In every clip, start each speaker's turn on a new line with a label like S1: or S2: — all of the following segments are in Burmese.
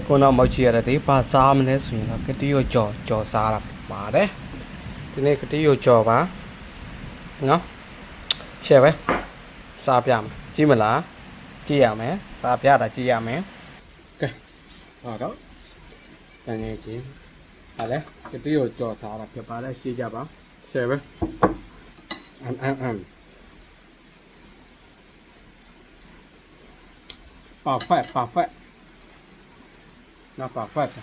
S1: ကိုနောက်မောက်ချီရတဲ့ဘာစားမလဲဆိုရင်တော့ကတိကိုကြော်စားတာပါတယ်ဒီနေ့ကတိကိုကြော်ပါနော်ရှယ်ပဲစားပြမယ်ကြည့်မလားကြည့်ရမယ်စားပြတာကြည့်ရမယ်ကဲဟောတော့တန်ငယ်ချင်းဟာလေကတိကိုကြော်စားတာဖြစ်ပါတယ်ရှင်းကြပါရှယ်ပဲperfect not perfect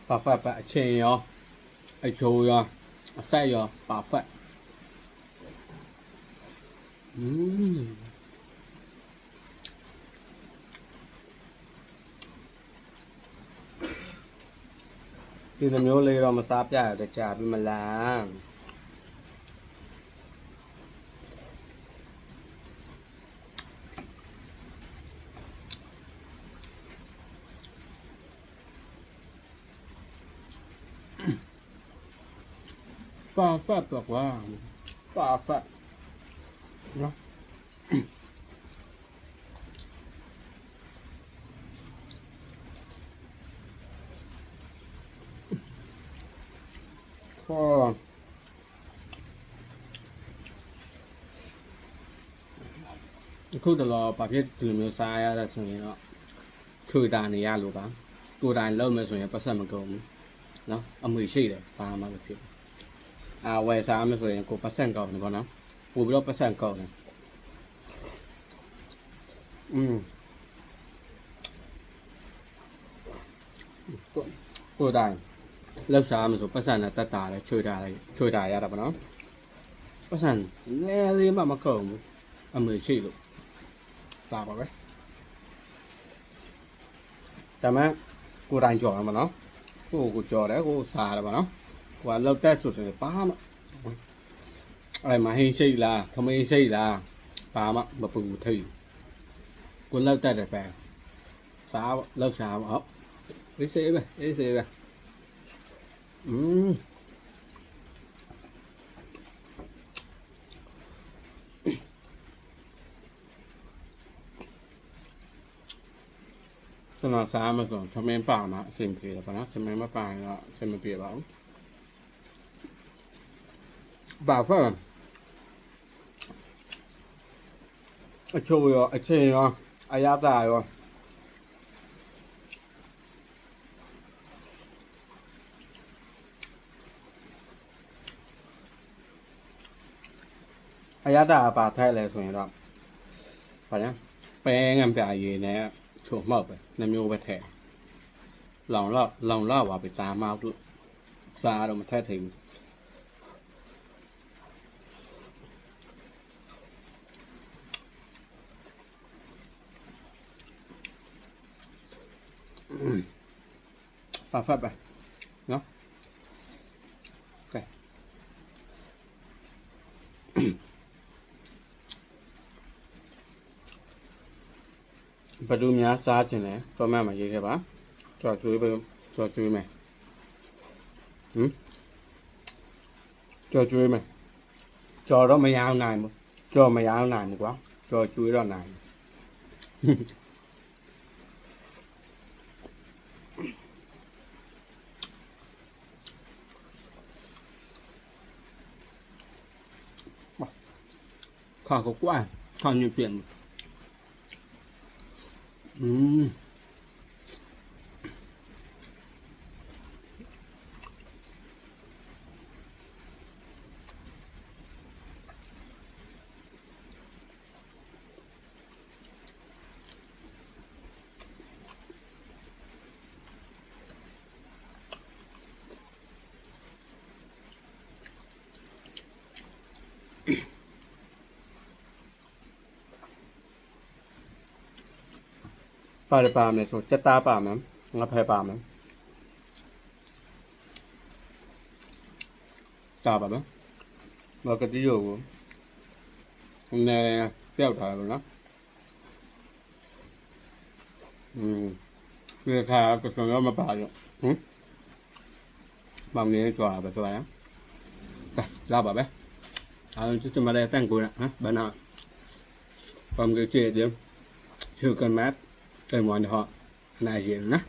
S1: perfect ပဲအချိန်ရောအချိုးရောအဆက်ရော perfect ဒီလိုမျိုးလေးတော့မစားပြရတဲ့ကြာပြီမလားperfect บอกว่า perfect เนาะก็အခုတော့ဘာဖြစ်ဒီလိုမျိုးစားရတာဆိုရင်တော့ထွေတာနေရလို့ပါကိုယ်တိုင်လုပ်မယ်ဆိုရင်ပတ်ဆက်မကုန်ဘူးเนาะအမွေရှိတယ်ဘာမှမဖြစ်ဝယ်စားမယ်ဆိုရင်ကိုပတ်ဆက်ကောက်တယ်ပေါ့နော်ပို့ပြီးတော့ပတ်ဆက်ကောက်တယ်ကိုယ်တိုင်လောက်စားမယ်ဆိုပတ်ဆက်နဲ့တက်တာလေချွေတာရတာပေါ့နော်ပတ်ဆက်နည်းလေးမှမကုန်ဘူးအမွေရှိလို့စားပါပဲဒါမှကိုယ်တိုင်ကြော်တယ်ပေါ့နော်ကိုကြော်တယ်ကိုစားတယ်ပေါ့နော်ဟိုကလောက်တက်ဆိုတယ်ဘာမှအဲ့မှာဟင်းရှိလားထမင်းရှိလားဘာမှမပူထိတ်ကိုလောက်တက်တယ်ပဲစားလောက်စားဟုတ်အေးစေးပဲကျွန်တော်စားမစုံထမင်းပါမှာအဆင်ပြေတယ်ပေါ့နော်ထမင်းမပါရင်တော့အဆင်မပြေပါဘူးဘာဖန်အချိုးရောအချင်းရောအရသာရောအရသာပါထိုက်လဲဆိုရင်တော့ဘာလဲပဲငံပြရည်နဲ့ချိုးမောက်ပဲနှမျိုးပဲထဲလောင်လောက်ပါပဲตาမောက်တို့စားတော့မထက်ထိန်perfect ပဲเนาะโอเคဘယ်သူများစားခြင်းလဲတော့မှမရေးခဲ့ပါကြော်ကျွေးမယ်ကြော်ကျွေးမယ်ကြော်တော့မရောနိုင်ဘူးကြော်မရောနိုင်ဘူးကွာကြော်ကျွေးတော့နိုင်ข้าวก็กว้างข้าวอยู่เปลี่ยนပါမယ်ဆိုစက်သားပါမယ်ငါဖဲပါမယ်တာပါမယ်ဘာကတိရောကိုနည်းပျောက်ထားတယ်နော်ဒီခါကစံရောမပါရောမောင်နေကြွားပဲဆိုရအောင်လာပါပဲ chút mà đây tăng cùi hả bạn nào còn cái chuyện gì chưa cần mát cái món họ này gì nữa